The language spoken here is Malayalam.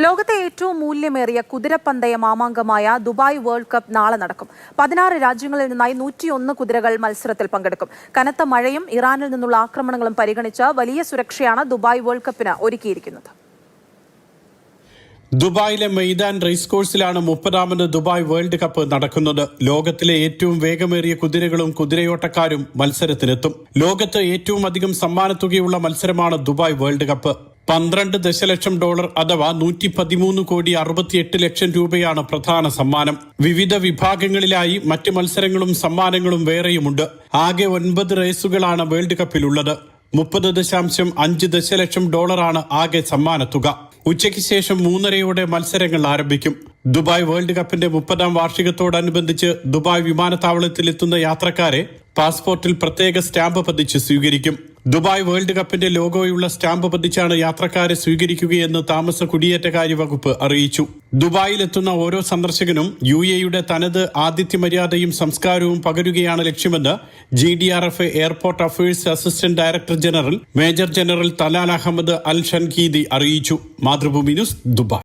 ലോകത്തെ ഏറ്റവും മൂല്യമേറിയ കുതിരപ്പന്തയ മാമാങ്കമായ ദുബായ് വേൾഡ് കപ്പ് നാളെ നടക്കും. 16 രാജ്യങ്ങളിൽ നിന്നായി 101 കുതിരകൾ മത്സരത്തിൽ പങ്കെടുക്കും. കനത്ത മഴയും ഇറാനിൽ നിന്നുള്ള ആക്രമണങ്ങളും പരിഗണിച്ച് വലിയ സുരക്ഷയാണ് ദുബായ് വേൾഡ് കപ്പിന് ഒരുക്കിയിരിക്കുന്നത്. ദുബായിലെ മെയ്ദാൻ റേസ് കോഴ്സിലാണ് 30ാമത് ദുബായ് വേൾഡ് കപ്പ് നടക്കുന്നത്. ലോകത്തിലെ ഏറ്റവും വേഗമേറിയ കുതിരകളും കുതിരയോട്ടക്കാരും മത്സരത്തിനെത്തും. ലോകത്ത് ഏറ്റവും അധികം സമ്മാനത്തുകയുള്ള മത്സരമാണ് ദുബായ് വേൾഡ് കപ്പ്. $12 ദശലക്ഷം അഥവാ 113,68 ലക്ഷം രൂപയാണ് പ്രധാന സമ്മാനം. വിവിധ വിഭാഗങ്ങളിലായി മറ്റ് മത്സരങ്ങളും സമ്മാനങ്ങളും വേറെയുമുണ്ട്. ആകെ 9 റേസുകളാണ് വേൾഡ് കപ്പിലുള്ളത്. $30.5 ദശലക്ഷം ആകെ സമ്മാനത്തുക. ഉച്ചയ്ക്ക് ശേഷം 3:30 മത്സരങ്ങൾ ആരംഭിക്കും. ദുബായ് വേൾഡ് കപ്പിന്റെ 30ാം വാർഷികത്തോടനുബന്ധിച്ച് ദുബായ് വിമാനത്താവളത്തിൽ എത്തുന്ന യാത്രക്കാരെ പാസ്പോർട്ടിൽ പ്രത്യേക സ്റ്റാമ്പ് പതിച്ച് സ്വീകരിക്കും. ദുബായ് വേൾഡ് കപ്പിന്റെ ലോഗോയുള്ള സ്റ്റാമ്പ് പതിച്ചാണ് യാത്രക്കാരെ സ്വീകരിക്കുകയെന്ന് താമസ കുടിയേറ്റകാര്യ വകുപ്പ് അറിയിച്ചു. ദുബായിലെത്തുന്ന ഓരോ സന്ദർശകനും UAEയുടെ തനത് ആതിഥ്യ മര്യാദയും സംസ്കാരവും പകരുകയാണ് ലക്ഷ്യമെന്ന് GDRF airport affairs assistant director general major general Talal Ahmed Al Shankiti അറിയിച്ചു. Mathrubhumi news, Dubai.